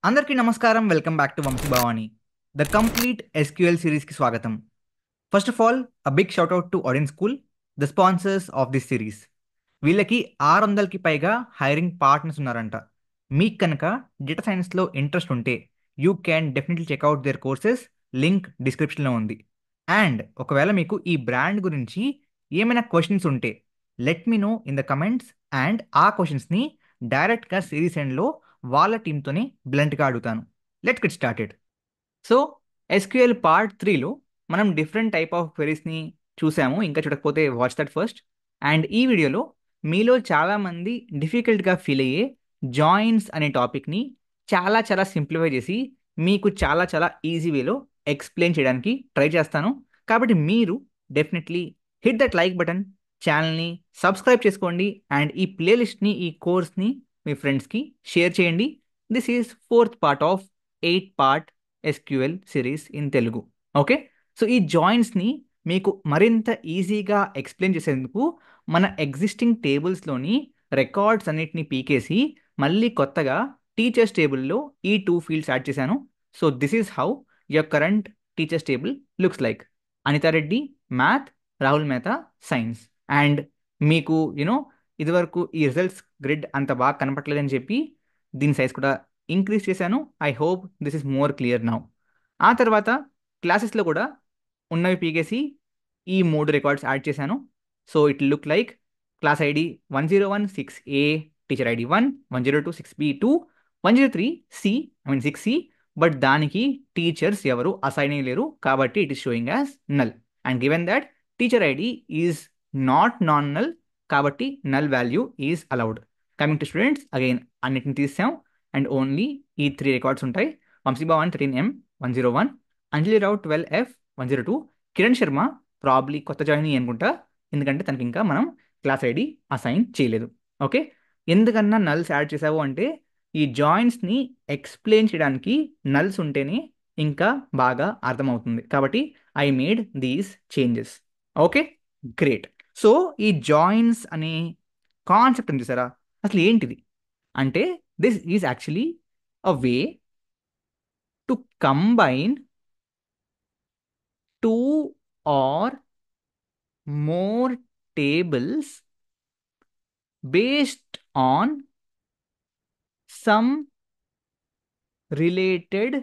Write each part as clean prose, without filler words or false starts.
అందరికీ నమస్కారం. Welcome back to Vamsi Bhavani, the complete SQL సిరీస్కి స్వాగతం. First of all, a big shout out to audience school, the sponsors of this series. వీళ్ళకి 600కి పైగా హైరింగ్ పార్ట్నర్స్ ఉన్నారంట. మీకు కనుక డేటా సైన్స్లో ఇంట్రెస్ట్ ఉంటే you can definitely check out their courses. Link డిస్క్రిప్షన్లో ఉంది. అండ్ ఒకవేళ మీకు ఈ బ్రాండ్ గురించి ఏమైనా క్వశ్చన్స్ ఉంటే let me know in the comments. And ఆ క్వశ్చన్స్ని డైరెక్ట్గా సిరీస్ ఎండ్లో వాళ్ళ టీంతోనే బ్లంట్గా అడుగుతాను. Let's get started. So SQL part 3లో మనం డిఫరెంట్ టైప్ ఆఫ్ క్వెరీస్ని చూసాము. ఇంకా చూడకపోతే వాచ్ దట్ ఫస్ట్. అండ్ ఈ వీడియోలో మీలో చాలామంది డిఫికల్ట్గా ఫీల్ అయ్యే జాయిన్స్ అనే టాపిక్ని చాలా చాలా సింప్లిఫై చేసి మీకు చాలా చాలా ఈజీ వేలో ఎక్స్ప్లెయిన్ చేయడానికి ట్రై చేస్తాను. కాబట్టి మీరు definitely hit that like button, ఛానల్ని సబ్స్క్రైబ్ చేసుకోండి. అండ్ ఈ ప్లేలిస్ట్ని, ఈ కోర్స్ని మీ ఫ్రెండ్స్కి షేర్ చేయండి. This is fourth part of 8 part SQL series in Telugu. Okay, so ఈ జాయిన్స్ని మీకు మరింత ఈజీగా ఎక్స్ప్లెయిన్ చేసేందుకు మన ఎగ్జిస్టింగ్ టేబుల్స్లోని రికార్డ్స్ అన్నిటిని పీకేసి మళ్ళీ కొత్తగా టీచర్స్ టేబుల్లో ఈ 2 ఫీల్డ్స్ యాడ్ చేశాను. So this is how your current teachers table looks like. Anita Reddy math, Rahul Mehta science. And మీకు ఇదివరకు ఈ రిజల్ట్స్ గ్రిడ్ అంత బాగా కనపట్లేదని చెప్పి దీని సైజ్ కూడా ఇంక్రీజ్ చేశాను. I hope this is more clear now. ఆ తర్వాత క్లాసెస్లో కూడా ఉన్నవి పీకేసి ఈ 3 రికార్డ్స్ యాడ్ చేశాను. So it look like class ID 1016A, teacher ID 1, 1026B2, 103C, 6C. But దానికి టీచర్స్ ఎవరు అసైన్ అయ్యలేరు కాబట్టి it is showing as null. And given that teacher ID is not non null కాబట్టి null value is allowed. Coming to students, again అన్నిటిని తీసాం and only ఈ 3 records ఉంటాయి. Vamsi Bhavan 13M 101, అంజలి రావు 12F 102, Kiran Sharma probably కొత్త జాయిన్ అనుకుంటా, ఎందుకంటే తనకి ఇంకా మనం క్లాస్ ఐడి అసైన్ చేయలేదు. ఓకే, ఎందుకన్నా నల్స్ యాడ్ చేసావు అంటే ఈ జాయిన్స్ని ఎక్స్ప్లెయిన్ చేయడానికి నల్స్ ఉంటేనే ఇంకా బాగా అర్థమవుతుంది కాబట్టి I made these changes. Okay, great. So ఈ జాయిన్స్ అనే కాన్సెప్ట్ ఉంది చూసారా, అసలు ఏంటిది అంటే this is actually a way to combine 2 or more tables based on some related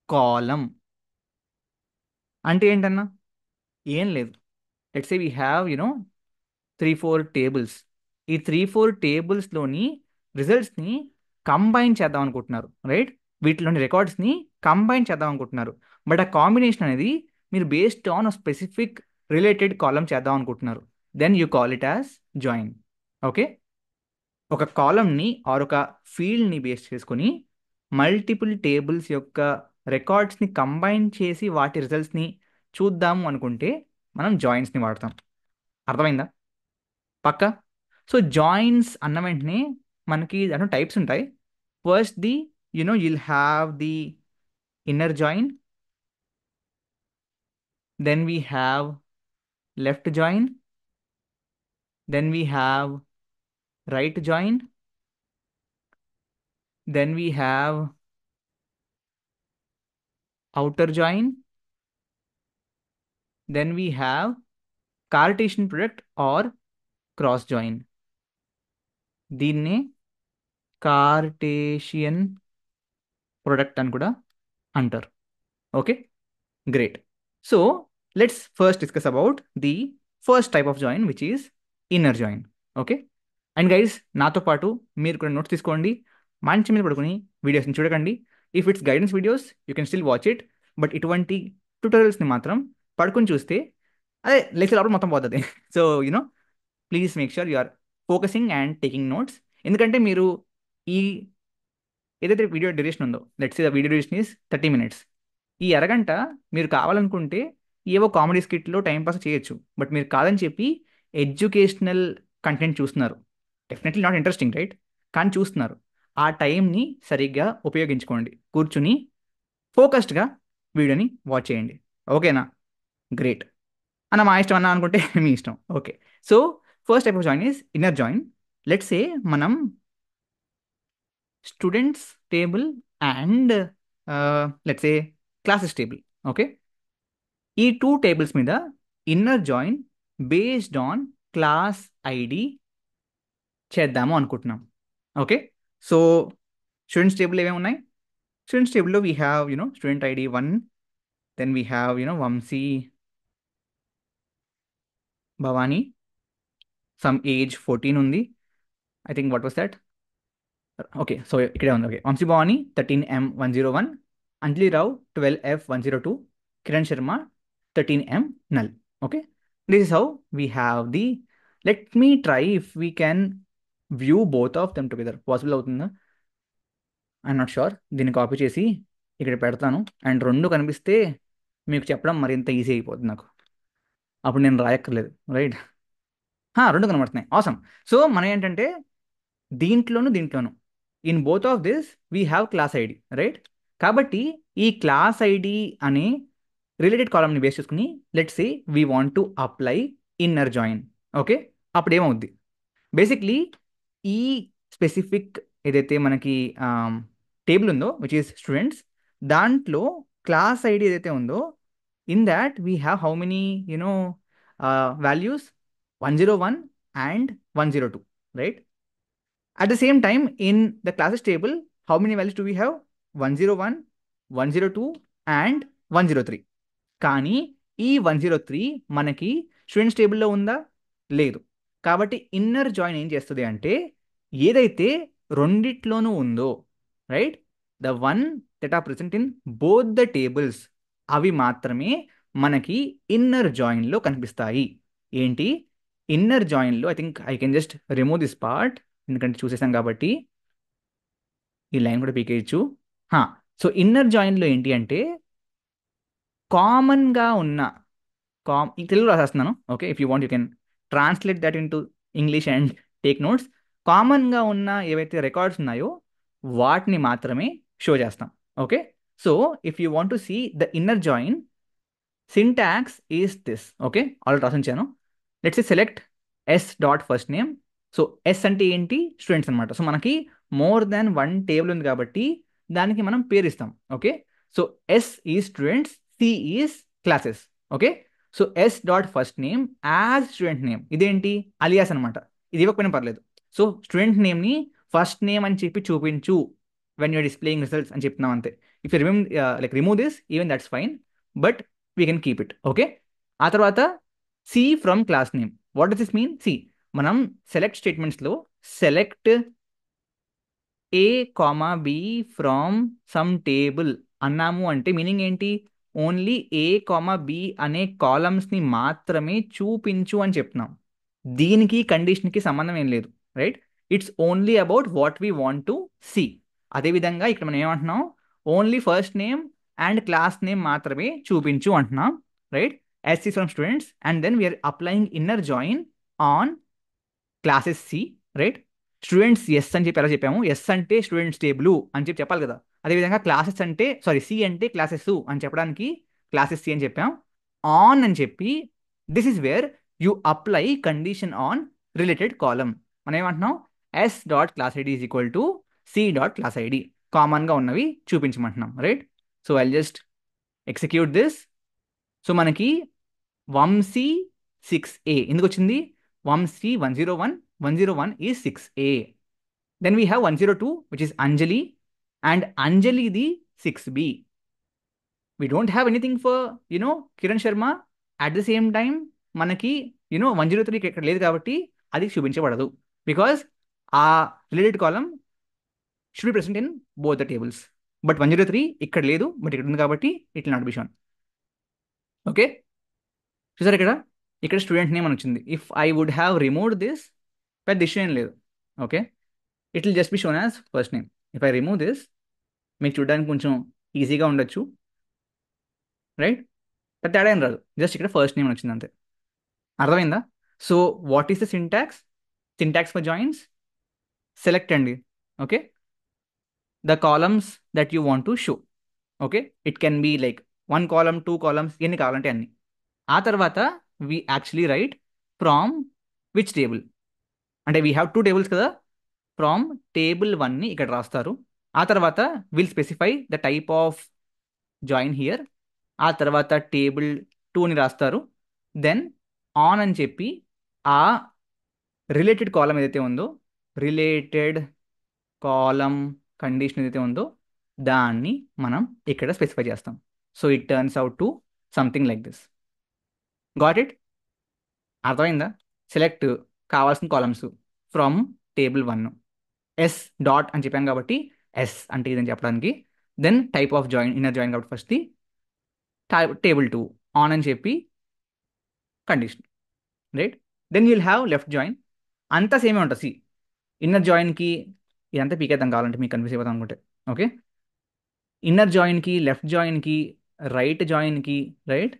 column. అంటే ఏంటన్నా, ఏం లేదు. Let's say we have 3-4 tables. ఈ 3-4 టేబుల్స్లోని రిజల్ట్స్ని కంబైన్ చేద్దాం అనుకుంటున్నారు, రైట్? వీటిలోని రికార్డ్స్ని కంబైన్ చేద్దాం అనుకుంటున్నారు. బట్ ఆ కాంబినేషన్ అనేది మీరు based on specific related column చేద్దాం అనుకుంటున్నారు. Then you call it as join. Okay, ఒక కాలంని ఆర్ ఒక ఫీల్డ్ని బేస్ చేసుకొని మల్టిపుల్ టేబుల్స్ యొక్క రికార్డ్స్ని కంబైన్ చేసి వాటి రిజల్ట్స్ని చూద్దాము అనుకుంటే మనం జాయిన్స్ని వాడతాం. అర్థమైందా? పక్క. సో జాయిన్స్ అన్న వెంటనే మనకి దాంట్లో టైప్స్ ఉంటాయి. First the you'll have the inner join, then we have left join, then we have right join, then we have outer join, then we have Cartesian product or cross join. దీన్నే Cartesian product అని కూడా అంటారు. Okay, great. So let's first discuss about the first type of join which is inner join. Okay, and guys నాతో పాటు మీరు కూడా notes తీసుకోండి. మంచి మీద పడుకుని వీడియోస్ని చూడకండి. If it's guidance videos you can still watch it. But ఇటువంటి ట్యూటోరియల్స్ని మాత్రం పడుకుని చూస్తే అదే లేచి లోపల మొత్తం పోతుంది. So please make sure you are focusing and taking notes. ఎందుకంటే మీరు ఈ ఏదైతే వీడియో డ్యూరేషన్ ఉందో, let's say the video duration is 30 minutes. ఈ అరగంట మీరు కావాలనుకుంటే ఏవో కామెడీ స్కిట్లో టైంపాస్ చేయొచ్చు. బట్ మీరు కాదని చెప్పి ఎడ్యుకేషనల్ కంటెంట్ చూస్తున్నారు. Definitely not interesting, right? కానీ చూస్తున్నారు. ఆ టైంని సరిగ్గా ఉపయోగించుకోండి. కూర్చుని ఫోకస్డ్గా వీడియోని వాచ్ చేయండి. ఓకేనా? గ్రేట్. అన్న మా ఇష్టం అన్నా అనుకుంటే మీ ఇష్టం. Okay, so first type of join is inner join. Let's say మనం students table and let's say classes table. Okay, ఈ టూ టేబుల్స్ మీద inner join based on class ID చేద్దాము అనుకుంటున్నాం. ఓకే, సో స్టూడెంట్స్ టేబుల్ ఏమేమి ఉన్నాయి? Students టేబుల్లో we have student ID 1, then we have Vamshi, Bhavani, some age 14 ఉంది. I think what was that? Okay, so ఇక్కడే ఉంది. Okay, Vamshi Bhavani 13M101, Anjali Rao 12F102, Kiran Sharma 13M null. Okay, this is how we have the. Let me try if we can view both of them together. Possible అవుతుందా? I'm not sure. దీన్ని copy చేసి ఇక్కడ పెడతాను and రెండు కనిపిస్తే మీకు చెప్పడం మరింత ఈజీ అయిపోతుంది నాకు. అప్పుడు నేను రాయక్కర్లేదు, రైట్? రెండు కనబడుతున్నాయి. ఆసమ్. సో మనం ఏంటంటే దీంట్లోను in both of this we have class ID, right? కాబట్టి ఈ క్లాస్ ఐడి అనే రిలేటెడ్ కాలమ్ని బేస్ చేసుకుని let's say we want to apply inner join. Okay, అప్పుడు ఏమవుద్ది? బేసిక్లీ ఈ స్పెసిఫిక్ ఏదైతే మనకి టేబుల్ ఉందో విచ్ ఈస్ స్టూడెంట్స్, దాంట్లో క్లాస్ ఐడి ఏదైతే ఉందో in that we have how many values? 101 and 102, right? At the same time, in the classes table, how many values do we have? 101, 102 and 103. కానీ ఈ 103 మనకి students టేబుల్లో ఉందా? లేదు. కాబట్టి ఇన్నర్ జాయిన్ ఏం చేస్తుంది అంటే ఏదైతే రెండిట్లోనూ ఉందో, right, the one that are present in both the tables, అవి మాత్రమే మనకి ఇన్నర్ జాయిన్లో కనిపిస్తాయి. ఏంటి ఇన్నర్ జాయిన్లో? I think I can just remove this part, ఎందుకంటే చూసేసాం కాబట్టి. ఈ లైన్ కూడా పీకేయచ్చు. సో ఇన్నర్ జాయిన్లో ఏంటి అంటే కామన్గా ఉన్న తెలుగు రాసేస్తున్నాను. Okay, if you want you can translate that into English and take notes. కామన్గా ఉన్న ఏవైతే రికార్డ్స్ ఉన్నాయో వాటిని మాత్రమే షో చేస్తాం. Okay, so if you want to see the inner join, syntax is this. Okay, already రాసించాను. Let's select S dot first name. So S అంటే ఏంటి? స్టూడెంట్స్ అనమాట. సో మనకి మోర్ దాన్ వన్ టేబుల్ ఉంది కాబట్టి దానికి మనం పేరు ఇస్తాం. Okay, so S is students, C is classes. Okay, so S dot first name as student name. ఇదేంటి? అలియాస్ అనమాట. ఇది ఇవ్వకపోయినా పర్లేదు. సో స్టూడెంట్ నేమ్ని ఫస్ట్ నేమ్ అని చెప్పి చూపించు వెన్ యూర్ డిస్ప్లేయింగ్ రిజల్ట్స్ అని చెప్తున్నాం అంతే. If you remove this even that's fine, but we can keep it. Okay, ఆ తర్వాత C from class name. What does this mean? C, మనం సెలెక్ట్ స్టేట్మెంట్స్లో select A comma B from some table అన్నాము అంటే meaning ఏంటి? Only ఏ comma B అనే కాలమ్స్ని మాత్రమే చూపించు అని చెప్తున్నాం. దీనికి కండిషన్కి సంబంధం ఏం లేదు, right? It's only about what we want to see. అదేవిధంగా ఇక్కడ మనం ఏమంటున్నాం? Only first name and class name మాత్రమే చూపించు అంటున్నాం, right? S is from students and then we're applying inner join on classes C, right? Students S అని చెప్పి ఎలా చెప్పాము? ఎస్ అంటే స్టూడెంట్స్ టేబుల్ అని చెప్పి చెప్పాలి కదా. అదేవిధంగా క్లాసెస్ అంటే సి అంటే క్లాసెస్ అని చెప్పడానికి క్లాసెస్ సి అని చెప్పాం. ఆన్ అని చెప్పి this is where you apply condition on related column. మనం ఏమంటున్నాం? S dot class ID is equal to C dot class ID, కామన్గా ఉన్నవి చూపించమంటున్నాం, right? So I just execute this. So మనకి వంశీ 6A ఎందుకు వచ్చింది? Vamsi 101, 101 is 6A. Then we have 102 which is Anjali, and Anjali the 6B. We don't have anything for Kiran Sharma. At the same time మనకి 103 ఇక్కడ లేదు కాబట్టి అది చూపించబడదు, because ఆ related column should be present in both the tables. But 103 ఇక్కడ లేదు, but ఇక్కడ ఉంది కాబట్టి it will not be shown. Okay, చూసారు ఇక్కడ స్టూడెంట్ నేమ్ అని వచ్చింది. If I would have removed this, పెద్ద ఇష్యూ ఏం లేదు. Okay, it will just be shown as first name. If I remove this, మీకు చూడడానికి కొంచెం ఈజీగా ఉండొచ్చు, రైట్? పెద్ద తేడా ఏం రాదు, జస్ట్ ఇక్కడ ఫస్ట్ నేమ్ అని వచ్చింది అంతే. అర్థమైందా? So what is the syntax? Syntax for joins, select అండి. Okay, the columns that you want to show. Okay, it can be like 1 column 2 columns, ఎన్ని కావాలంటే అన్ని. ఆ తర్వాత we actually write from which table. అంటే వీ హ్యావ్ 2 టేబుల్స్ కదా, from table 1ని ఇక్కడ రాస్తారు, ఆ తర్వాత will specify the type of join here. ఆ తర్వాత టేబుల్ 2ని రాస్తారు. దెన్ ఆన్ అని చెప్పి ఆ రిలేటెడ్ కాలం ఏదైతే ఉందో, రిలేటెడ్ కాలం కండిషన్ ఏదైతే ఉందో దాన్ని మనం ఇక్కడ స్పెసిఫై చేస్తాం. So it turns out to something like this. Got it? అర్థమైందా? సెలెక్ట్ కావాల్సిన columns from table 1. S dot అని చెప్పాం కాబట్టి ఎస్ అంటే ఇదని చెప్పడానికి. Then type of join inner join కాబట్టి ఫస్ట్ది. టేబుల్ 2 ఆన్ అని చెప్పి condition, right? Then you'll have left join. అంతా సేమే ఉంటుంది. సి ఇన్నర్ జాయిన్కి ఇదంతా పీకేద్దాం కావాలంటే, మీకు కన్ఫ్యూజ్ అయిపోతాం అనుకుంటే. ఓకే, ఇన్నర్ జాయిన్కి, లెఫ్ట్ జాయిన్కి, రైట్ జాయిన్కి, రైట్?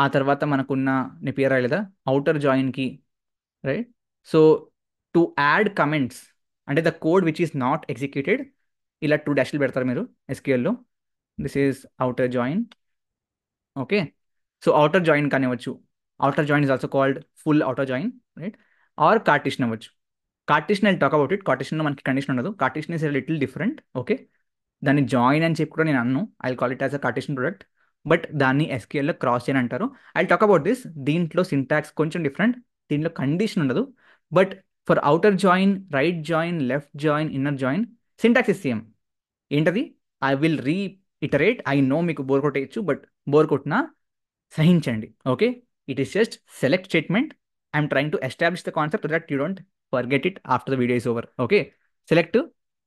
ఆ తర్వాత మనకున్న నీ పేరు రాయలేదా, అవుటర్ జాయిన్కి, right? So to add comments అంటే the code which is not executed, ఇలా 2 డాష్లు పెడతారు మీరు ఎస్క్యూఎల్లో. This is outer join. Okay, so outer join కానివ్వచ్చు. Outer join is also called full outer join, right? Or cartesian అవ్వచ్చు. Cartesian I talk about it. కార్టిషన్లో మనకి కండిషన్ ఉండదు. Cartesian is little different. Okay, దాన్ని జాయిన్ అని చెప్పి కూడా నేను అన్ను. I call it as a cartesian product, but దాన్ని ఎస్క్యూఎల్లో క్రాస్ చేయని అంటారు. I talk about this. దీంట్లో సింటాక్స్ కొంచెం డిఫరెంట్, దీంట్లో కండిషన్ ఉండదు. But for outer join, right join, left join, inner join, syntax is same. ఏంటది? I will reiterate. I know మీకు బోర్ కొట్టేయచ్చు, బట్ బోర్ కొట్టినా సహించండి. Okay, it is just select statement. I'm trying to establish the concept that you don't forget it after the video is over. Okay, select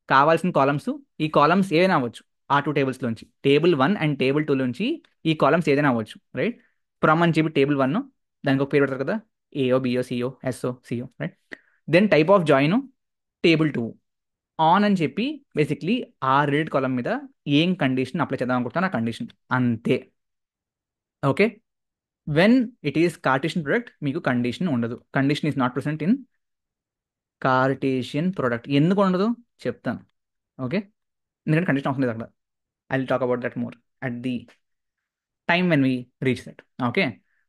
కావాల్సిన columns. ఈ columns ఏదైనా అవ్వచ్చు ఆ 2 టేబుల్స్లోంచి, table 1 and table 2లోంచి ఈ columns ఏదైనా అవ్వచ్చు, రైట్? ఫ్రమ్ అని చెప్పి టేబుల్ 1, దానికి ఒక పేరు పెడతారు కదా, AO, BO, CO, SO, CO, right? Then type of join table 2. On అని చెప్పి బేసిక్లీ ఆ రిలేటెడ్ కాలం మీద ఏం కండిషన్ అప్లై చేద్దాం అనుకుంటున్నా ఆ కండిషన్, అంతే. Okay, when it is Cartesian product మీకు కండిషన్ ఉండదు. Condition is not present in Cartesian product. ఎందుకు ఉండదు చెప్తాను. ఓకే, ఎందుకంటే కండిషన్ అవసరం లేదు అక్కడ. I will talk about that more at the time when we reach that. Okay,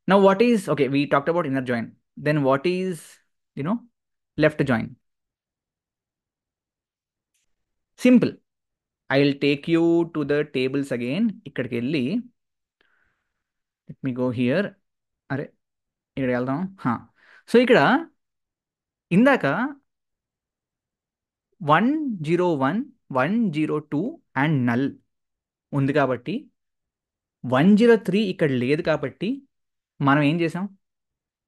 now what is, okay, we talked about inner join. Then what is you know left join? Simple. I will take you to the tables again. ఇక్కడికి వెళ్ళి let me go here. అరే, ఇక్కడ వెళ్దాం. So ఇక్కడ ఇందాక 101, 102 and null ఉంది కాబట్టి 103 ఇక్కడ లేదు కాబట్టి మనం ఏం చేసాం?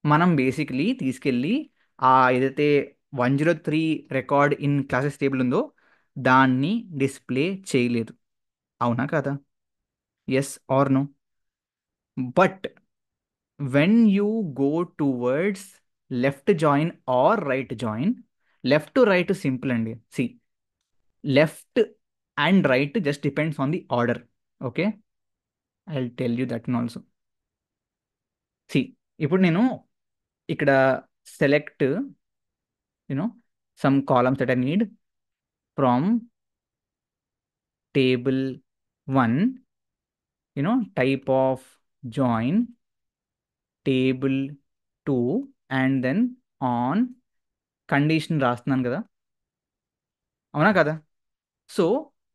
మనం బేసిక్లీ తీసుకెళ్ళి ఏదైతే 103 రికార్డ్ ఇన్ క్లాసెస్ టేబుల్ ఉందో దాన్ని డిస్ప్లే చేయలేదు. అవునా కదా? Yes or no? But when you go towards left join or right join, left to right simple అండి. See left and right just depends on the order. Okay, I will tell you that also. See ఇప్పుడు నేను ఇక్కడ select you know some columns that I need from table 1, type of join table 2 and then on condition రాస్తున్నాను కదా, అవునా కదా? So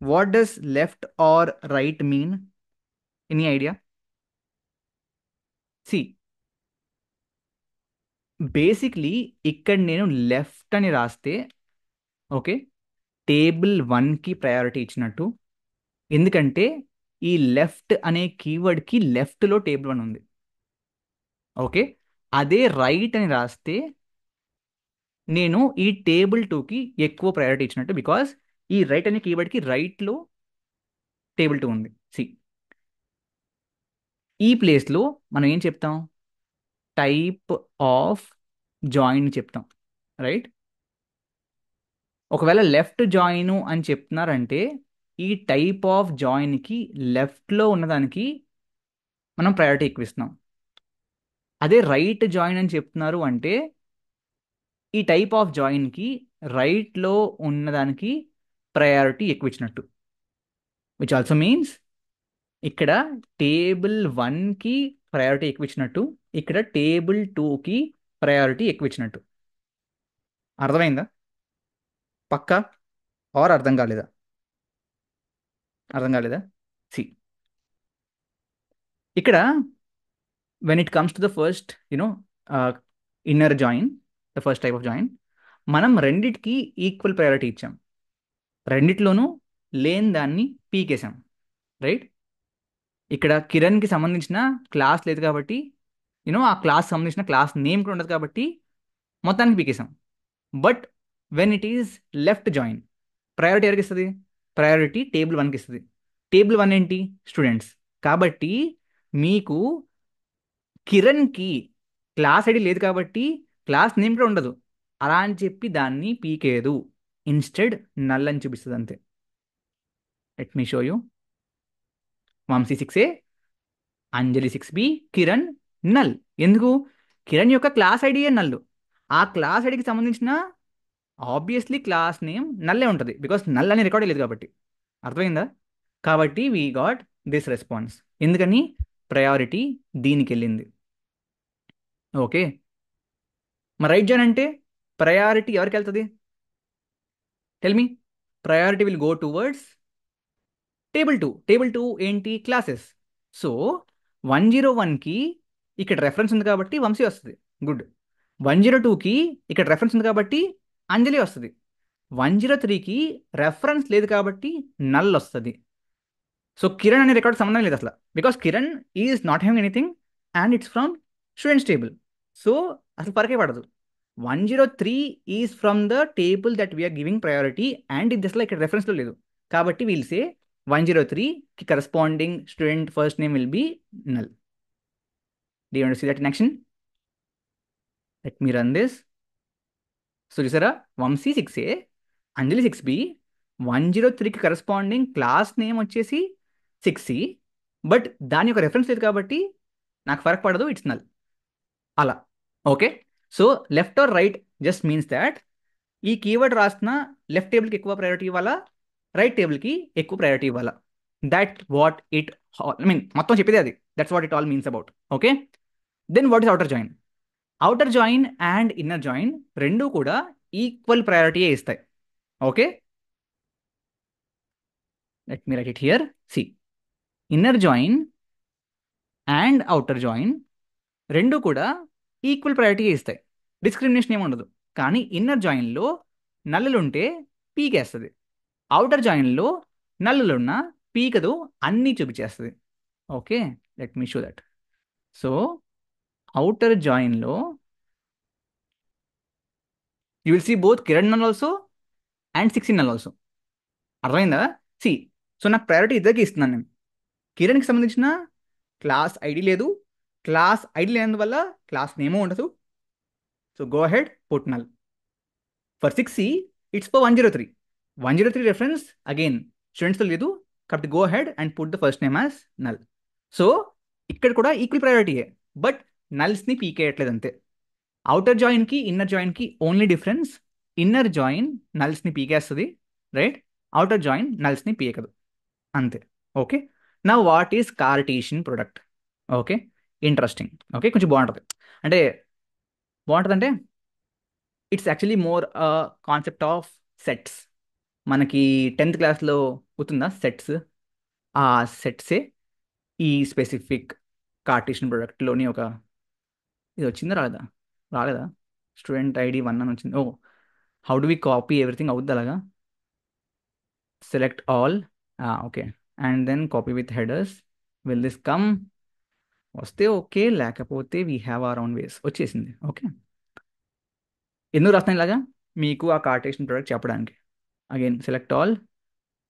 what does left or right mean? Any idea? See basically ఇక్కడ నేను left అని రాస్తే, ఓకే, టేబుల్ 1కి priority ఇచ్చినట్టు. ఎందుకంటే ఈ లెఫ్ట్ అనే కీవర్డ్కి లెఫ్ట్లో టేబుల్ 1 ఉంది. ఓకే, అదే రైట్ అని రాస్తే నేను ఈ టేబుల్ 2కి ఎక్కువ ప్రయారిటీ ఇచ్చినట్టు, బికాస్ ఈ రైట్ అనే కీవర్డ్కి రైట్లో టేబుల్ 2 ఉంది. సి ఈ ప్లేస్లో మనం ఏం చెప్తాం? టైప్ ఆఫ్ జాయిన్ చెప్తాం, రైట్? ఒకవేళ లెఫ్ట్ జాయిన్ అని చెప్తున్నారంటే ఈ టైప్ ఆఫ్ జాయిన్కి లెఫ్ట్లో ఉన్నదానికి మనం ప్రయారిటీ ఎక్కువ ఇస్తున్నాం. అదే రైట్ జాయిన్ అని చెప్తున్నారు అంటే ఈ టైప్ ఆఫ్ జాయిన్కి రైట్లో ఉన్నదానికి ప్రయారిటీ ఎక్కువ ఇచ్చినట్టు, విచ్ ఆల్సో మీన్స్ ఇక్కడ టేబుల్ 1కి ప్రయారిటీ ఎక్కువ ఇచ్చినట్టు, ఇక్కడ టేబుల్ 2కి ప్రయారిటీ ఎక్కువ ఇచ్చినట్టు. అర్థమైందా? పక్కా ఆర్ అర్థం కాలేదా? అర్థం కాలేదా? సి, ఇక్కడ when it comes to the first inner join, the first type of join, మనం రెండిటికి ఈక్వల్ ప్రయారిటీ ఇచ్చాం. రెండిట్లోనూ లేని దాన్ని పీకేసాం, రైట్? ఇక్కడ కిరణ్కి సంబంధించిన క్లాస్ లేదు కాబట్టి, ఆ క్లాస్ సంబంధించిన క్లాస్ నేమ్ కూడా ఉండదు కాబట్టి మొత్తానికి పీకేసాం. But when it is left join, priority ఎవరికి ఇస్తుంది? ప్రయారిటీ టేబుల్ 1కి ఇస్తుంది. టేబుల్ 1 ఏంటి? స్టూడెంట్స్. కాబట్టి మీకు కిరణ్కి క్లాస్ ఐడి లేదు కాబట్టి క్లాస్ నేమ్ కూడా ఉండదు. అలా అని చెప్పి దాన్ని పీకేయదు. ఇన్స్టెడ్ నల్ అని చూపిస్తుంది అంతే. Let me show you. Vamshi 6A, Anjali 6B, Kiran null. ఎందుకు? కిరణ్ యొక్క క్లాస్ ఐడియే నల్. ఆ క్లాస్ ఐడికి సంబంధించిన ఆబ్వియస్లీ క్లాస్ నేమ్ నల్లే ఉంటుంది, బికాస్ నల్ అని రికార్డ్ లేదు కాబట్టి. అర్థమైందా? కాబట్టి వీ గాట్ దిస్ రెస్పాన్స్. ఎందుకని? ప్రయారిటీ దీనికి వెళ్ళింది. ఓకే, మరి రైట్ జాయిన్ అంటే ప్రయారిటీ ఎవరికి వెళ్తుంది? Tell me. Priority will go towards table 2. Table 2 ఏంటి? క్లాసెస్. సో 101కి ఇక్కడ రెఫరెన్స్ ఉంది కాబట్టి వంశీ వస్తుంది. గుడ్. 102కి ఇక్కడ రెఫరెన్స్ ఉంది కాబట్టి అంజలి వస్తుంది. 103కి రెఫరెన్స్ లేదు కాబట్టి నల్ వస్తుంది. సో కిరణ్ అనే రికార్డ్ సంబంధం లేదు అసలు, because Kiran is not having anything and it's from students table. So అసలు ఫరకే పడదు. 103 is from the table that we're giving priority and ఇది అసలు ఇక్కడ రెఫరెన్స్లో లేదు. కాబట్టి వీల్ సే 103కి corresponding student first name will be null. Do you want to see that in action? Let me run this. So చూసారా, Vamshi 6A, Anjali 6B, 103కి corresponding class name వచ్చేసి 6C, బట్ దాని యొక్క రెఫరెన్స్ లేదు కాబట్టి నాకు ఫరక్ పడదు, ఇట్స్ నల్. అలా. Okay. So left or right just means that ఈ కీవర్డ్ రాసిన లెఫ్ట్ టేబుల్కి ఎక్కువ ప్రయారిటీ ఇవ్వాలా, రైట్ టేబుల్కి ఎక్కువ ప్రయారిటీ ఇవ్వాలా? దట్ వాట్ ఇట్ మొత్తం చెప్పేది అది. That's what it all means about. Okay. Then what is outer join? Outer join and inner join రెండూ కూడా ఈక్వల్ ప్రయారిటీయే ఇస్తాయి. Okay, let me write it here. See, inner join and outer join రెండు కూడా equal priority ఇస్తాయి. Discrimination ఏమి ఉండదు. కానీ ఇన్నర్ జాయిన్లో నల్లులుంటే పీకేస్తుంది. అవుటర్ జాయిన్లో నల్లులున్న పీకదు, అన్నీ చూపించేస్తుంది. Okay, let me show that. So outer జాయిన్లో you will see both Kiran null also and 6 null also. అర్థమైందా? సి, సో నాకు ప్రయారిటీ ఇద్దరికి ఇస్తున్నాను నేను. కిరణ్కి సంబంధించిన క్లాస్ ఐడి లేదు, క్లాస్ ఐడి లేనందువల్ల క్లాస్ నేమో ఉండదు. So go ahead, put null. For 6C it's for 103. 103 reference again స్టూడెంట్స్తో లేదు కాబట్టి go ahead and put the first name as null. So ఇక్కడ కూడా ఈక్వల్ ప్రయారిటీయే, బట్ నల్స్ని పీకేయట్లేదు అంతే. అవుటర్ జాయిన్కి ఇన్నర్ జాయిన్కి ఓన్లీ డిఫరెన్స్, ఇన్నర్ జాయిన్ నల్స్ని పీకేస్తుంది, రైట్? అవుటర్ జాయిన్ నల్స్ని పీకదు, అంతే. ఓకే. నా what is cartesian product? Okay, interesting. Okay, కొంచెం బాగుంటుంది. అంటే బాగుంటుంది అంటే it's actually more concept of sets. మనకి 10th క్లాస్లో గుర్తుందా సెట్స్? ఆ సెట్సే ఈ స్పెసిఫిక్ కార్టీషియన్ ప్రొడక్ట్లోని ఒక ఇది వచ్చిందా రాలేదా? రాలేదా? స్టూడెంట్ ఐడి 1 అని వచ్చింది. Oh, how do we copy everything? అవుద్ది అలాగా. Select all. Okay, and then copy with headers. Will this come? వస్తే ఓకే, లేకపోతే we have our own ways. వచ్చేసింది. ఓకే, ఎందుకు రాస్తాను ఇలాగా? మీకు ఆ కార్టేషన్ ప్రోడక్ట్ చెప్పడానికి. Again select all,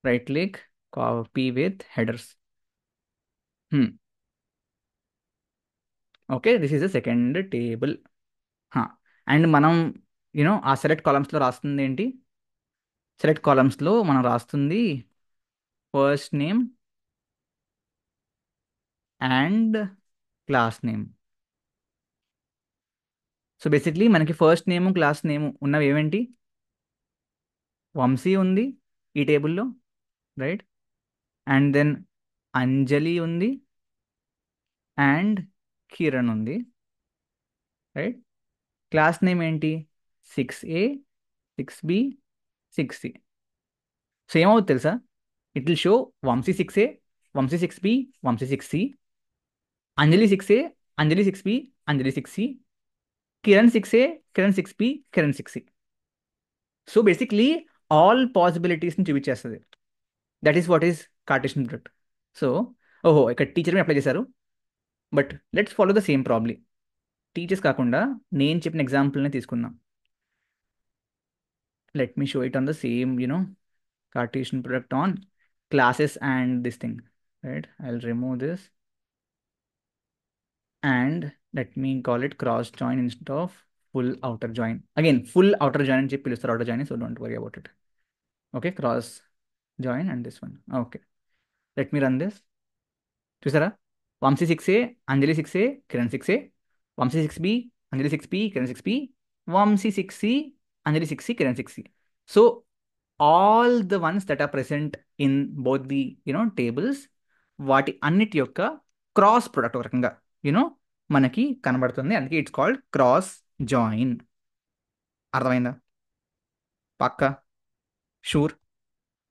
right click, copy with headers. Okay, this is the second table. And మనం ఆ సెలెక్ట్ కాలమ్స్లో రాస్తుంది ఏంటి? సెలెక్ట్ కాలమ్స్లో మనం రాస్తుంది first name and class name. So basically మనకి ఫస్ట్ నేమ్ క్లాస్ నేమ్ ఉన్నవి ఏమేంటి? వంశీ ఉంది ఈ టేబుల్లో, రైట్? అండ్ దెన్ అంజలి ఉంది అండ్ కిరణ్ ఉంది, రైట్? క్లాస్ నేమ్ ఏంటి? 6A, 6B, 6C. సో ఏమవుతుంది తెలుసా? It will show Vamsi 6A, Vamsi 6B, Vamsi 6C, Anjali 6A, Anjali 6B, Anjali 6C, Kiran 6A, Kiran 6B, Kiran 6C. So basically, all possibilities ని చూపించేస్తుంది. That is what is Cartesian product. So ఓహో ఇక్కడ teacher మీద apply చేశారు, but let's follow the same problem. Teachers కాకుండా నేను చెప్పిన ఎగ్జాంపుల్ని తీసుకుందాం. Let me show it on the same cartesian product on classes and this thing, right? I'll remove this and let me call it cross join instead of full outer join. Again, full outer join అని చెప్పి పిలుస్తారు outer join, so don't worry about it. Okay, cross join and this one. Okay, let me run this. చూసారా, Vamshi 6A, Anjali 6A, Kiran 6A, Vamsi 6B, Anjali 6B, Kiran 6B, Vamsi 6C, Anjali 6C, Kiran 6C. So all the ones that are present in both the tables, వాటి అన్నిటి యొక్క cross product ఒక రకంగా మనకి కనబడుతుంది. అందుకే it's called cross join. అర్థమైందా? పక్క షూర్?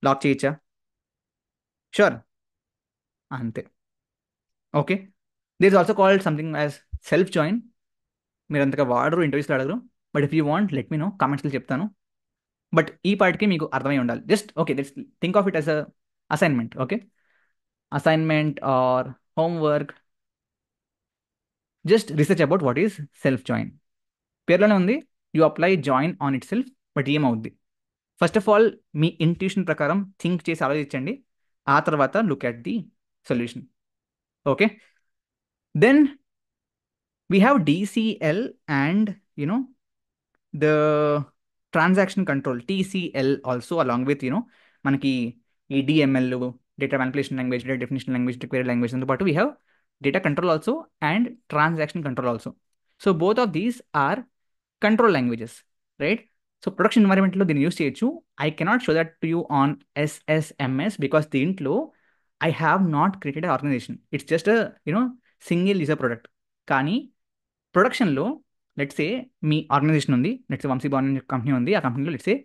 లాక్ చేయొచ్చా? షూర్, అంతే. Okay, this also called something as self join. మీరు అంతగా వాడరు, ఇంటర్వ్యూస్లో అడగరు, but if you want let me know, కామెంట్స్లో చెప్తాను. బట్ ఈ పార్ట్కి మీకు అర్థమై ఉండాలి. Just okay, let's think of it as a assignment. Okay, assignment or homework, just research about what is self join. పేర్లోనే ఉంది, you apply join on itself. But ఏమవుద్ది? First of all me intuition ప్రకారం think చేసి ఆలోచించండి, ఆ తర్వాత look at the solution. Okay, then we have DCL and the transaction control, TCL, also along with మనకి ఈ DML, data manipulation language, data definition language, query language తో పాటు we have data control also and transaction control also. So both of these are control languages, right? So production ఎన్వైరన్మెంట్లో దీన్ని use చేయొచ్చు. I cannot show that to you on SSMS because దీంట్లో I have not created organization. It's just single user product. కానీ ప్రొడక్షన్లో let's say మీ organization ఉంది, let's say Vamshi Bhavan company ఉంది, ఆ కంపెనీలో లెట్సే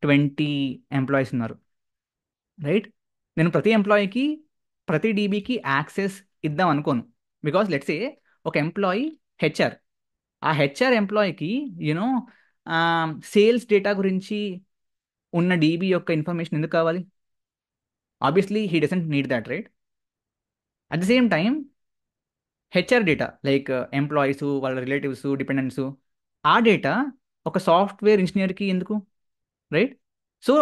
20 ఎంప్లాయీస్ ఉన్నారు, రైట్? నేను ప్రతి ఎంప్లాయీకి ప్రతి డీబీకి యాక్సెస్ ఇద్దాం అనుకోను. బికాస్ లెట్సే ఒక ఎంప్లాయీ హెచ్ఆర్, ఆ హెచ్ఆర్ ఎంప్లాయీకి సేల్స్ డేటా గురించి ఉన్న డీబీ యొక్క ఇన్ఫర్మేషన్ ఎందుకు కావాలి? Obviously he doesn't need that, right? At the same time HR data like employees, వాళ్ళ రిలేటివ్స్, డిపెండెంట్స్, ఆ డేటా ఒక సాఫ్ట్వేర్ ఇంజనీర్కి ఎందుకు, right? So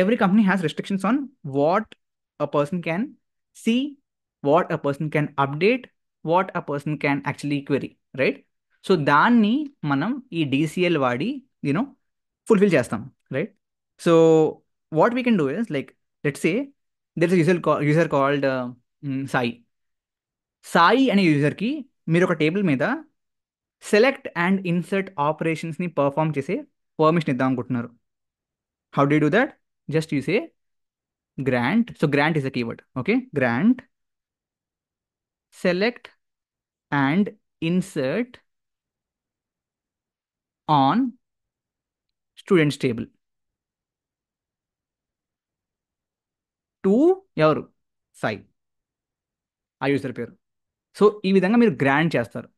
every company has restrictions on what a person can see, what a person can update, what a person can actually query, right? So దాన్ని మనం ఈ DCL వాడి fulfil చేస్తాం, right? So what we can do is like let's say there is user called Sai. Sai అనే యూజర్కి మీరు ఒక table మీద select and insert ఆపరేషన్స్ని perform చేసే పర్మిషన్ ఇద్దాం అనుకుంటున్నారు. How do you do that? Just you say grant. So grant is a keyword. Okay, grant select and insert on students table to ఎవరు? సాయి, ఆ user పేరు. సో ఈ విధంగా మీరు గ్రాంట్ చేస్తారు.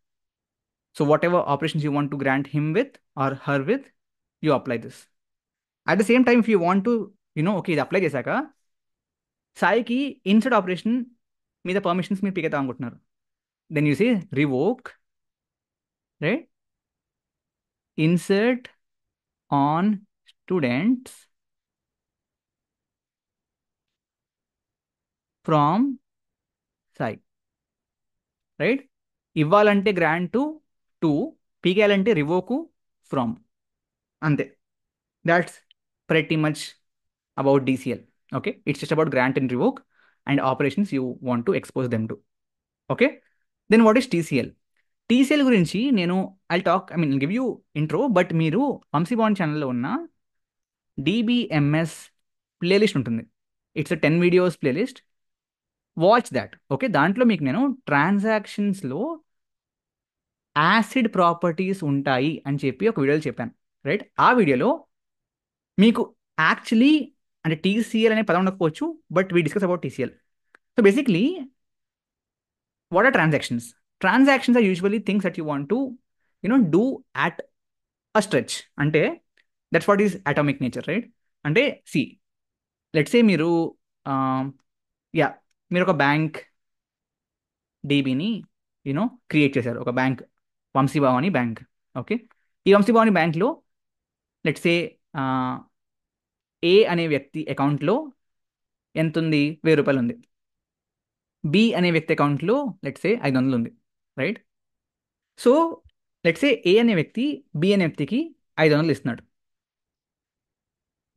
So whatever operations you want to grant him with or her with, you apply this. At the same time if you want to okay ఇది apply చేశాక సాయికి ఇన్సర్ట్ ఆపరేషన్ మీద permissions మీరు పికేద్దాం అనుకుంటున్నారు, then you say revoke, right? Insert on students from Sai, right? ఇవ్వాలంటే grant to, పీకేయాలంటే revoke from, అంతే. That's pretty much about DCL. Okay, it's just about grant and revoke and operations you want to expose them to. Okay, then what is TCL? TCL గురించి నేను give you intro, but మీరు వంశీ భవన్ ఛానల్లో ఉన్న DBMS playlist ఉంటుంది. It's 10 videos playlist, watch that. Okay, దాంట్లో మీకు నేను ట్రాన్సాక్షన్స్లో acid properties ఉంటాయి అని చెప్పి ఒక వీడియోలో చెప్పాను, రైట్? ఆ వీడియోలో మీకు యాక్చువల్లీ అంటే టీసీఎల్ అనే పదం ఉండకపోవచ్చు, but we discuss about TCL. So basically what are transactions? Transactions are usually things that you want to do at a stretch. అంటే that's what is atomic nature, right? అంటే see let's say మీరు yeah మీరు ఒక bank డీబీని create చేశారు, ఒక bank వంశీభావాని bank. Okay, ఈ వంశీభావాని బ్యాంక్లో let's say ఏ అనే వ్యక్తి అకౌంట్లో ఎంత ఉంది? 1000 రూపాయలు ఉంది. బి అనే వ్యక్తి అకౌంట్లో లెట్స్ సే 500 ఉంది, రైట్? సో లెట్స్ సే ఏ అనే వ్యక్తి బి అనే వ్యక్తికి 500 ఇస్తున్నాడు.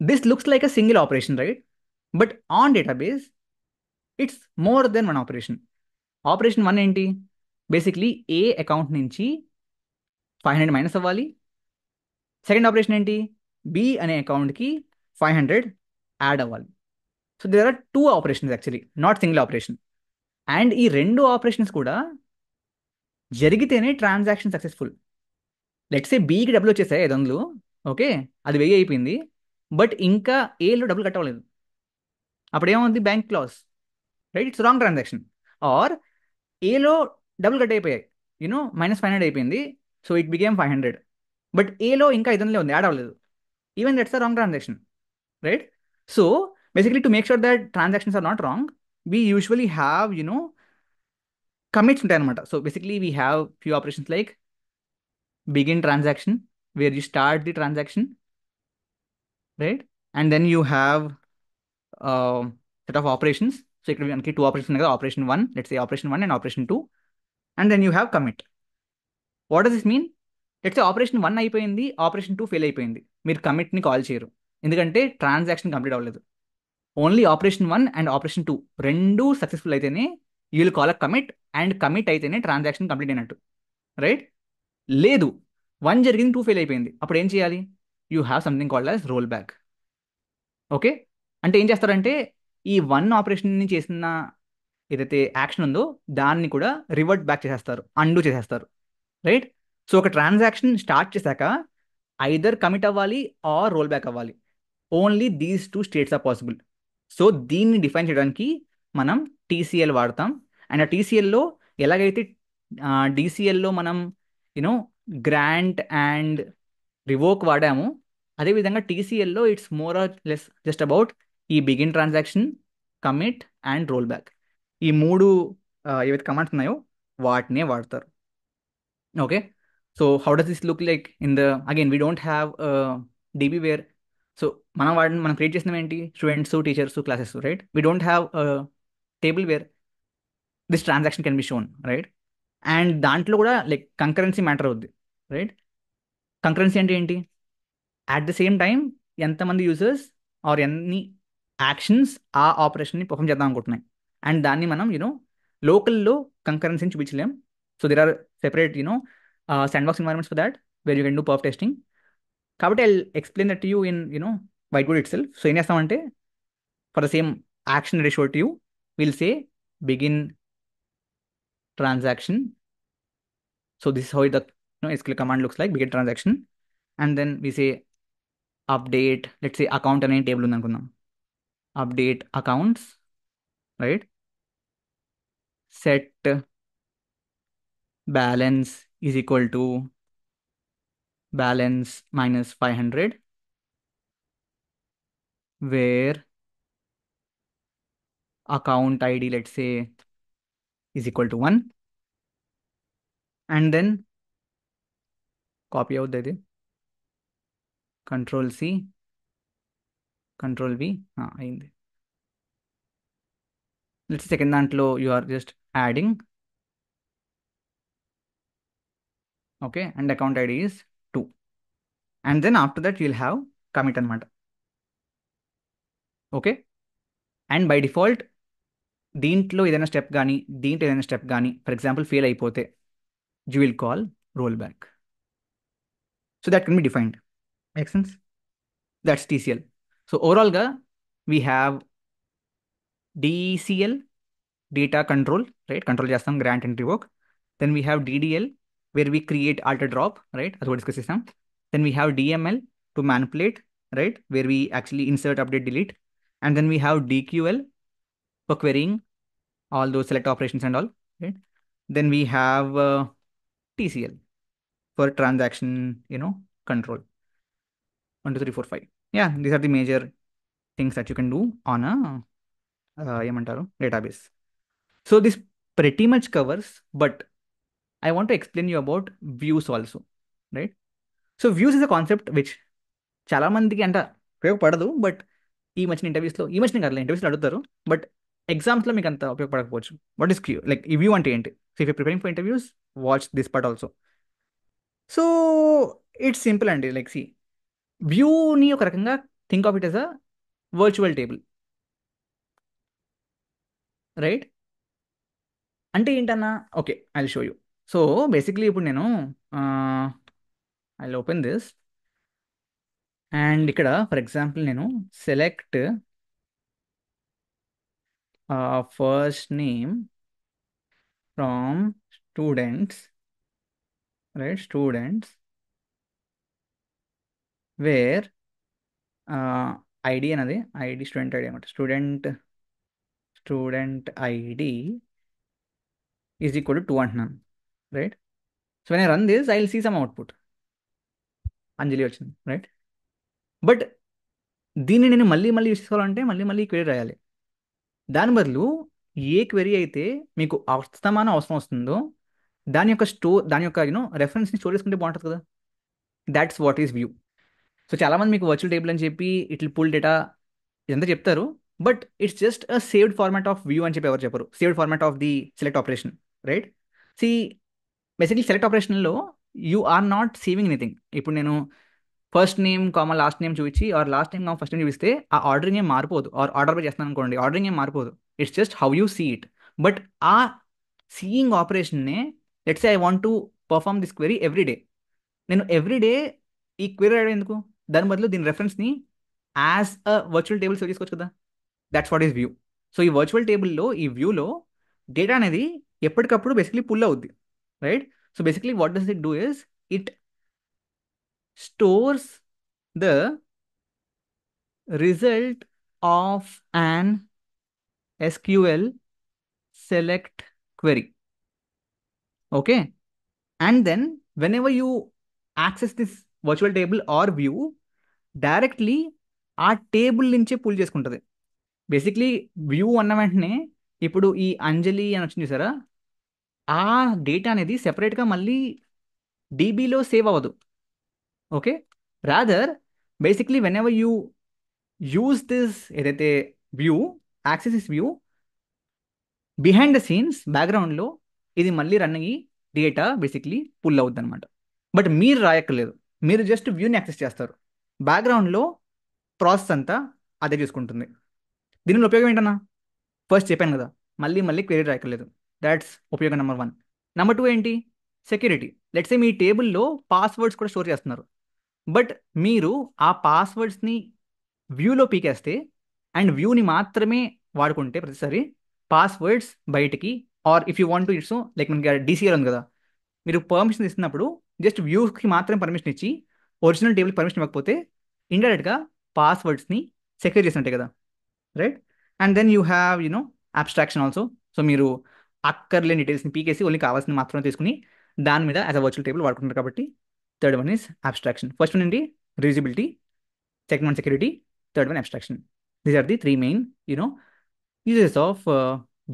This looks like a single operation, right? But on database it's more than one operation. Operation 1 ఏంటి? బేసిక్లీ ఏ అకౌంట్ నుంచి 500 మైనస్ అవ్వాలి. సెకండ్ ఆపరేషన్ ఏంటి? బి అనే అకౌంట్కి 500 యాడ్ అవ్వాలి. So there are 2 operations actually, not single operation. And ఈ 2 operations కూడా జరిగితేనే ట్రాన్సాక్షన్ సక్సెస్ఫుల్. లెట్స్ సే బికి డబ్బులు వచ్చేసాయి 500, ఓకే, అది 1000 అయిపోయింది, బట్ ఇంకా ఏలో డబ్బులు కట్ అవ్వలేదు. అప్పుడు ఏమవుతుంది? Bank class, right? It's wrong transaction. Or ఏలో డబ్బులు కట్ అయిపోయాయి, -500 అయిపోయింది, సో ఇట్ బికేమ్ 500, బట్ ఏలో ఇంకా 500 ఉంది, యాడ్ అవ్వలేదు. Even that's a wrong transaction, right? So basically to make sure that transactions are not wrong, we usually have commits ఉంటాయి అనమాట. So basically we have few operations like begin transaction where you start the transaction, right? And then you have set of operations. So ఇక్కడ మనకి 2 operations ఉన్నాయి కదా, operation 1, let's say operation 1 and operation 2, and then you have commit. What does this mean? let's say operation 1 అయిపోయింది, operation 2 fail అయిపోయింది, మీరు కమిట్ని call చేయరు, ఎందుకంటే transaction complete అవ్వలేదు. ఓన్లీ ఆపరేషన్ 1 అండ్ ఆపరేషన్ 2 రెండు సక్సెస్ఫుల్ అయితేనే you will call a commit, and commit అయితేనే transaction complete అయినట్టు, రైట్? లేదు, 1 జరిగింది, 2 ఫెయిల్ అయిపోయింది, అప్పుడు ఏం చేయాలి? You have something called as roll back. Okay, అంటే ఏం చేస్తారంటే ఈ 1 ఆపరేషన్ని చేసిన ఏదైతే యాక్షన్ ఉందో దాన్ని కూడా రివర్ట్ బ్యాక్ చేసేస్తారు, అండూ చేసేస్తారు, రైట్? సో ఒక ట్రాన్సాక్షన్ స్టార్ట్ చేశాక ఐదర్ కమిట్ అవ్వాలి ఆర్ రోల్ బ్యాక్ అవ్వాలి. Only these 2 states are possible. So దీన్ని డిఫైన్ చేయడానికి మనం టీసీఎల్ వాడతాం. అండ్ ఆ టీసీఎల్లో ఎలాగైతే డీసీఎల్లో మనం గ్రాంట్ అండ్ రివోక్ వాడాము, అదేవిధంగా టీసీఎల్లో it's more or less just about ఈ begin transaction, commit and roll back. ఈ 3 ఏవైతే కమాండ్స్ ఉన్నాయో వాటినే వాడతారు. Okay, so how does this look like in the again we don't have DB where. So మనం క్రియేట్ చేసినవి ఏంటి? Students, teachers, classes, right? We don't have table where this transaction can be shown, right? And దాంట్లో కూడా like concurrency matter అవుద్ది, right? Concurrency అంటే ఏంటి? At the same time ఎంతమంది users or ఎన్ని యాక్షన్స్ ఆ ఆపరేషన్ని పర్ఫామ్ చేద్దాం అనుకుంటున్నాయి, అండ్ దాన్ని మనం లోకల్లో కంకరెన్సీని చూపించలేం. So there are separate sandbox environments for that where you can do perf testing. కాబట్టి I explain that to you in whiteboard itself. So ఏం చేస్తామంటే for the same action ratio to you will say begin transaction. So this is how the SQL command looks like, begin transaction, and then we say update, let's say account అనే table ఉంది అనుకుందాం, update accounts, right? Set balance is equal to balance minus 500, where account ID, let's say, is equal to 1, and then copy out the control C, control V, అయింది. let's say second దాంట్లో you are just adding, okay, and account ID is 2, and then after that you'll have commit అనమాట. Okay, and by default దీంట్లో ఏదైనా step కానీ దీంట్లో ఏదైనా step కానీ for example fail అయిపోతే you will call roll back. So that can be defined. Make sense? That's TCL. So ఓవరాల్గా we have DCL, data control, right? Control చేస్తాం grant and revoke. Then we have DDL where we create alter drop, right? అది కూడా discuss చేస్తాం. Then we have DML to manipulate, right? Where we actually insert, update, delete. And then we have DQL for querying all those select operations and all, right? Then we have TCL for transaction, control. 1, 2, 3, 4, 5. Yeah, these are the major things that you can do on a ఏమంటారు database. So this pretty much covers, but I want to explain you about views also, right? So views is a concept which చాలా మందికి అంట ఉపయోగపడదు, but ఈ మధ్యన ఇంటర్వ్యూస్లో అడుగుతారు, but ఎగ్జామ్స్లో మీకు అంత ఉపయోగపడకపోవచ్చు. వాట్ ఈస్ క్యూ లైక్ ఈ వ్యూ అంటే ఏంటి? So if you preparing for interviews, watch this part also. So it's simple అండి. లైక్ సి వ్యూని ఒక రకంగా think of it yes a virtual table, right? అంటే ఏంటన్నా, okay I show you. So basically ఇప్పుడు నేను ఐ ఓపెన్ దిస్ అండ్ ఇక్కడ for example నేను select first name from students, right? Students wear ID అనేది ఐడి స్టూడెంట్ ఐడి అనమాట. Student ID is equal to 2 అంటున్నాను, right? So when I run this I will see some output. Anjali వచ్చింది, right? But దీన్ని నేను మళ్ళీ మళ్ళీ use చేసుకోవాలంటే మళ్ళీ మళ్ళీ క్వెరీ రాయాలి. దాని బదులు ఏ క్వెరీ అయితే మీకు అస్తమానం అవసరం వస్తుందో దాని యొక్క రెఫరెన్స్ని స్టోర్ చేసుకుంటే బాగుంటుంది కదా. That's what is view. So చాలామంది మీకు వర్చువల్ టేబుల్ అని చెప్పి ఇట్లా పుల్ డేటా ఇదంతా చెప్తారు, but it's just a saved format of view అని చెప్పి ఎవరు చెప్పరు. Saved format of the select operation, right? See basically select ఆపరేషన్లో you are not saving anything. ఇప్పుడు నేను first name comma last name చూపించి or last name comma first name చూపిస్తే ఆ ఆర్డరింగ్ ఏం మారిపోదు. ఆర్డర్ పై చేస్తున్నాను అనుకోండి, ఆర్డరింగ్ ఏం మారిపోదు. It's just how you see it. But ఆ సీయింగ్ ఆపరేషన్నే let's I want to perform this query every day. నేను ఎవ్రీ డే ఈ క్వెరీ రాయడం ఎందుకు? దాని బదులు దీని రెఫరెన్స్ని as a virtual table save చేసుకోవచ్చు కదా. That's what is view. So ఈ వర్చువల్ టేబుల్లో, ఈ వ్యూలో డేటా అనేది ఎప్పటికప్పుడు బేసిక్లీ పుల్ అవుద్ది, right? So basically what does it do is it stores the result of an SQL select query. Okay. And then whenever you access this virtual table or view, directly ఆ table నుంచే pull చేసుకుంటుంది. Basically view అన్న వెంటనే ఇప్పుడు ఈ అంజలి అని వచ్చింది చూసారా, ఆ డేటా అనేది సెపరేట్గా మళ్ళీ డీబీలో సేవ్ అవ్వదు. Okay. Rather basically whenever you use this ఏదైతే view, access this view, behind the scenes బ్యాక్గ్రౌండ్లో ఇది మళ్ళీ రన్ అయ్యి డేటా బేసిక్లీ పుల్ అవుద్ది అనమాట. బట్ మీరు రాయక్కర్లేదు, మీరు జస్ట్ వ్యూని యాక్సెస్ చేస్తారు. బ్యాక్గ్రౌండ్లో ప్రాసెస్ అంతా అదే చూసుకుంటుంది. దీనిలో ఉపయోగం ఏంటన్నా, ఫస్ట్ చెప్పాను కదా, మళ్ళీ మళ్ళీ క్వెరీ రాయక్కర్లేదు. దాట్స్ ఉపయోగం నెంబర్ 1. నెంబర్ 2 ఏంటి? సెక్యూరిటీ. లెట్స్ సే మీ టేబుల్లో పాస్వర్డ్స్ కూడా స్టోర్ చేస్తున్నారు, బట్ మీరు ఆ పాస్వర్డ్స్ని వ్యూలో పీకేస్తే అండ్ వ్యూని మాత్రమే వాడుకుంటే ప్రతిసారి పాస్వర్డ్స్ బయటికి, or if you want to it's like మనకి డీసీఎల్ ఉంది కదా, మీరు పర్మిషన్ ఇస్తున్నప్పుడు జస్ట్ వ్యూకి మాత్రమే పర్మిషన్ ఇచ్చి ఒరిజినల్ టేబుల్ పర్మిషన్ ఇవ్వకపోతే ఇండైరెక్ట్గా పాస్వర్డ్స్ని సెక్యూర్ చేసినట్టే కదా, right? And then you have abstraction also. So మీరు అక్కర్లేని డీటెయిల్స్ని పీకేసి ఓన్లీ కావాల్సిన మాత్రమే తీసుకుని దాని మీద యాజ్ అ వర్చువల్ టేబుల్ వాడుకుంటారు కాబట్టి third one is abstraction. First one ఏంటి? Reusability. Second one security. Third one abstraction. These are the 3 main uses of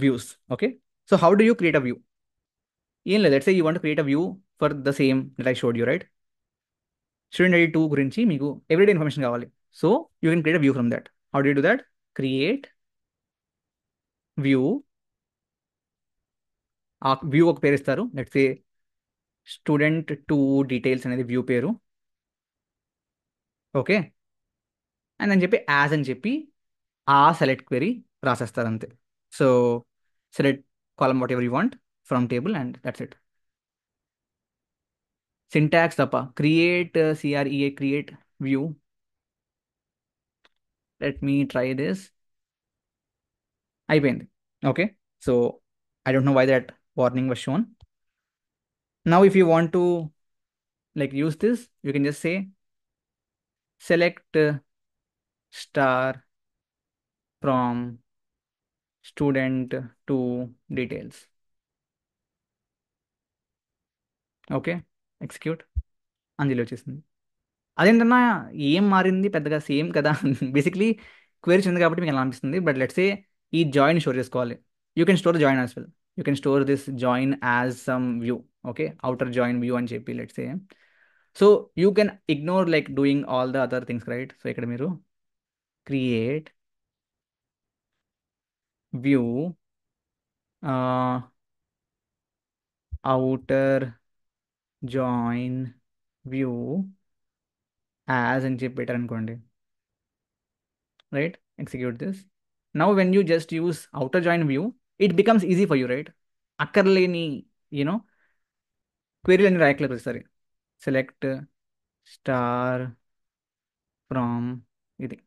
views. Okay. So how do you create a view? Let's say you want to create a view for the same that I showed you, right? Student ID 2 గురించి మీకు everyday information కావాలి. So you can create a view from that. How do you do that? Create view. ఆ view ఒక పేరు ఇస్తారు. Let's say student 2 details అనేది view పేరు. Okay. And అని చెప్పి యాజ్ అని చెప్పి ఆ సెలెక్ట్ క్వెరీ రాసేస్తారు అంతే. So select column whatever you want from table and that's it. Syntax తప్ప create CREA create view. Let me try this. అయిపోయింది. Okay. So I don't know why that warning was shown. Now if you want to like use this, you can just say select star from student to details. Okay, execute. Anjali వచ్చేసింది. అదేంటన్నా ఏం మారింది పెద్దగా same కదా. Basically queries ఉంది కాబట్టి మీకు ఎలా అనిపిస్తుంది, బట్ లెట్స్ సే ఈ జాయిన్ స్టోర్ చేసుకోవాలి. You can store join as well. You can store this join as some view. Okay, outer join view అని చెప్పి let's say. So you can ignore like doing all the other things, right? So ఇక్కడ మీరు create view outer join view as అని చెప్పి పెట్టారు అనుకోండి, right? Execute this. Now when you just use outer join view, it becomes easy for you, right? అక్కర్లేని you know క్వెరీలు అన్ని రాయట్లేదు ప్రతిసారి. Select star from ఇది.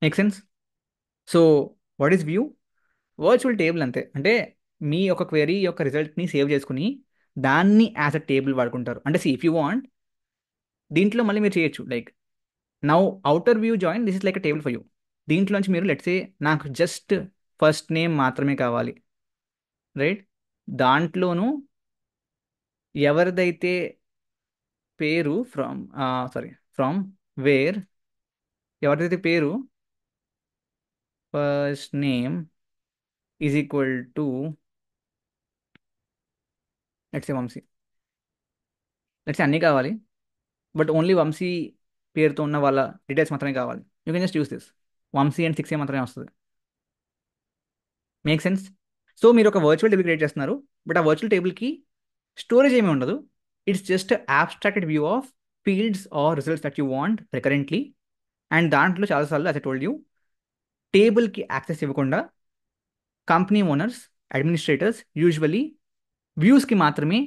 Make sense? So what is view? Virtual table అంతే. అంటే మీ యొక్క క్వెరీ యొక్క రిజల్ట్ని సేవ్ చేసుకుని దాన్ని యాజ్ అ టేబుల్ వాడుకుంటారు. అంటే సి ఇఫ్ యూ వాంట్ దీంట్లో మళ్ళీ మీరు చేయొచ్చు. Like now outer view join, this is like a table for you. దీంట్లోంచి మీరు లెట్స్ సే నాకు జస్ట్ ఫస్ట్ నేమ్ మాత్రమే కావాలి, రైట్? దాంట్లోనూ ఎవరిదైతే పేరు ఫ్రమ్ సారీ ఫ్రమ్ వేర్, ఎవరిదైతే పేరు first name is equal to let's say Vamshi. Let's say అన్నీ కావాలి, బట్ ఓన్లీ వంశీ పేరుతో ఉన్న వాళ్ళ డీటెయిల్స్ మాత్రమే కావాలి. You can just use this. Vamshi and 6 మాత్రమే వస్తుంది. Make sense? సో మీరు ఒక వర్చువల్ టేబుల్ క్రియేట్ చేస్తున్నారు, బట్ ఆ వర్చువల్ టేబుల్కి స్టోరేజ్ ఏమీ ఉండదు. It's just abstracted view of fields or results that you want recurrently. And దాంట్లో చాలాసార్లు యాజ్ ఐ టోల్డ్ యూ, టేబుల్కి యాక్సెస్ ఇవ్వకుండా కంపెనీ ఓనర్స్, అడ్మినిస్ట్రేటర్స్ యూజువలీ వ్యూస్కి మాత్రమే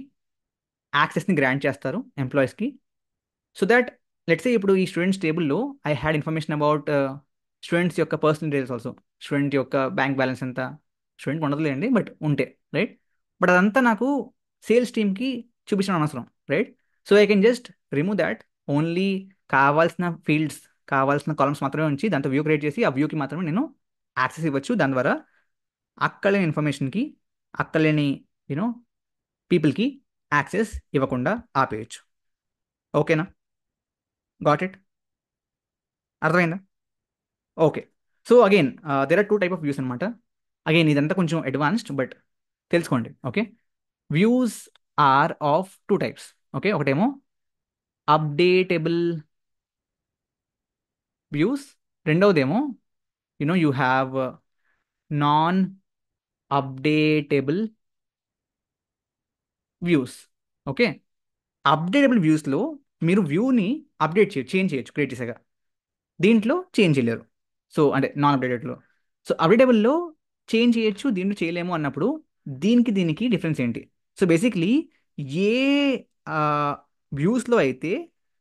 యాక్సెస్ని గ్రాంట్ చేస్తారు ఎంప్లాయీస్కి. సో దట్ లెట్స్ సే ఇప్పుడు ఈ స్టూడెంట్స్ టేబుల్లో I had information about students యొక్క పర్సనల్ డీటెయిల్స్ ఆల్సో. స్టూడెంట్ యొక్క బ్యాంక్ బ్యాలెన్స్ ఎంత, స్టూడెంట్ ఉండదులేండి బట్ ఉంటే, రైట్? బట్ అదంతా నాకు సేల్స్ టీమ్కి చూపించడం అనవసరం, right? So I can just remove that. Only కావాల్సిన ఫీల్డ్స్, కావాల్సిన కాలమ్స్ మాత్రమే ఉంచి దాంతో వ్యూ క్రియేట్ చేసి ఆ వ్యూకి మాత్రమే నేను యాక్సెస్ ఇవ్వచ్చు. దాని ద్వారా అక్కలేని ఇన్ఫర్మేషన్కి, అక్కలేని యూనో పీపుల్కి యాక్సెస్ ఇవ్వకుండా ఆపేయచ్చు. ఓకేనా? Got it? అర్థమైందా? Okay. So again there are 2 type of views అనమాట. అగైన్ ఇదంతా కొంచెం అడ్వాన్స్డ్, బట్ తెలుసుకోండి. Okay, views are of 2 types. Okay, ఒకటేమో అప్డేటబుల్ వ్యూస్, రెండవదేమో you have non updatable views. Okay, updatable వ్యూస్లో మీరు వ్యూని అప్డేట్ చేయొచ్చు, చేంజ్ చేయొచ్చు క్రియేట్ చేసాక. దీంట్లో చేంజ్ చేయలేరు. సో అంటే నాన్ అప్డేటెడ్లో. సో అప్డేటబుల్లో చేంజ్ చేయొచ్చు, దీంట్లో చేయలేము అన్నప్పుడు దీనికి దీనికి డిఫరెన్స్ ఏంటి? సో బేసిక్లీ ఏ వ్యూస్లో అయితే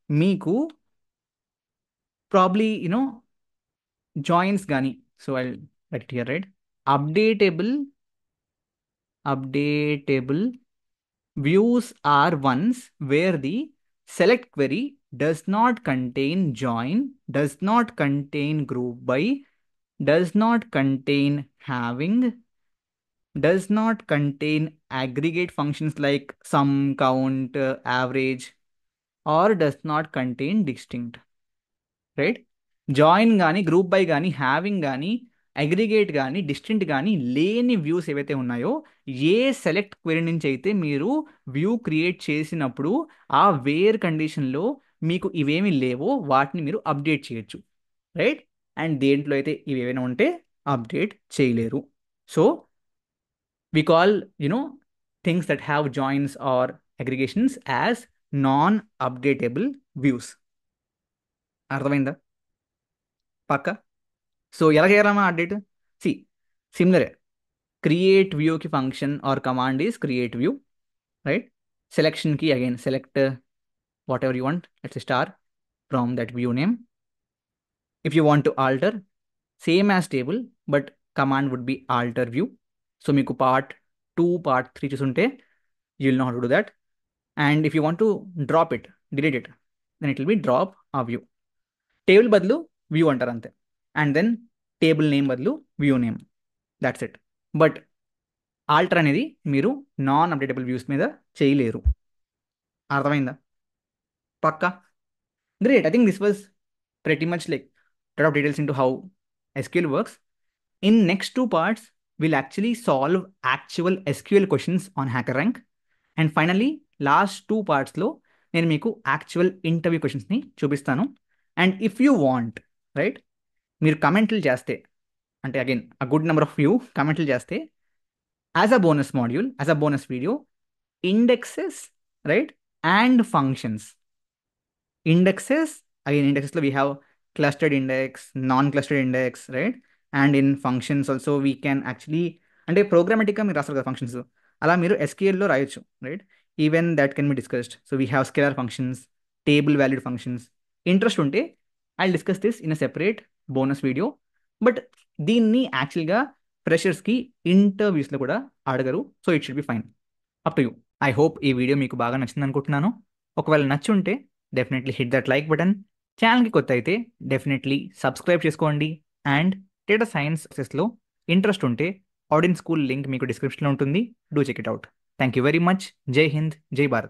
మీకు ప్రాబ్లీ జాయిన్స్ కానీ, so I write it here, right? Updatable updatable views are ones where the select query does not contain join, does not contain group by, does not contain having, does not contain aggregate functions like sum, count, average, or does not contain distinct, right? Join కానీ, group by కానీ, having కానీ, aggregate కానీ, distinct కానీ లేని views ఏవైతే ఉన్నాయో, ఏ select query నుంచి అయితే మీరు వ్యూ క్రియేట్ చేసినప్పుడు ఆ వేర్ కండిషన్లో మీకు ఇవేమి లేవో వాటిని మీరు అప్డేట్ చేయొచ్చు, రైట్? అండ్ దేంట్లో అయితే ఇవి ఏమైనా ఉంటే అప్డేట్ చేయలేరు. So we call things that have joins or aggregations as non-updatable views. అర్థమైందా? పక్క. సో ఎలా చేయాలమ్మా అప్డేట్? సి సిమిలరే. క్రియేట్ వ్యూకి function or command is create view, right? సెలెక్షన్కి again select whatever you want, let's star from that view name. If you want to alter, same as table but command would be alter view. So మీకు part 2 part 3 చూసుంటే you will know how to do that. And if you want to drop it, delete it, then it will be drop a view. Table బదులు view అంటారు అంతే. And then table name బదులు view name, that's it. But alter అనేది మీరు non updatable views మీద చేయలేరు. అర్థమైందా? పక్కా? Great. I think this was pretty much like a lot of details into how SQL works. In next two parts, we'll actually solve actual SQL questions on HackerRank. And finally last 2 పార్ట్స్లో నేను మీకు actual interview క్వశ్చన్స్ని చూపిస్తాను. And if you want, right, మీరు కమెంట్లు చేస్తే, అంటే again a good number of you కమెంట్లు చేస్తే, as a bonus module, as a bonus video, indexes, right, and functions. Indexes, again indexes we have clustered index, non-clustered index, right? And in functions also we can actually, అంటే ప్రోగ్రామేటిక్గా మీరు రాస్తారు కదా functions, అలా మీరు ఎస్క్యూఎల్లో రాయొచ్చు, right? Even that can be discussed. So we have scalar functions, table valued functions. Interest ఉంటే I discuss this in a separate bonus video. But దీన్ని యాక్చువల్గా ఫ్రెషర్స్కి ఇంటర్వ్యూస్లో కూడా అడగరు. So it should be fine, up to you. I hope ఈ video మీకు బాగా నచ్చింది అనుకుంటున్నాను. ఒకవేళ నచ్చి ఉంటే definitely hit that like button. ఛానల్కి కొత్త అయితే డెఫినెట్లీ సబ్స్క్రైబ్ చేసుకోండి. అండ్ డేటా సైన్సెస్లో ఇంట్రెస్ట్ ఉంటే ఆడియన్స్ స్కూల్ లింక్ మీకు డిస్క్రిప్షన్లో ఉంటుంది. Do check it out. Thank you very much. జై హింద్, జై భారత్.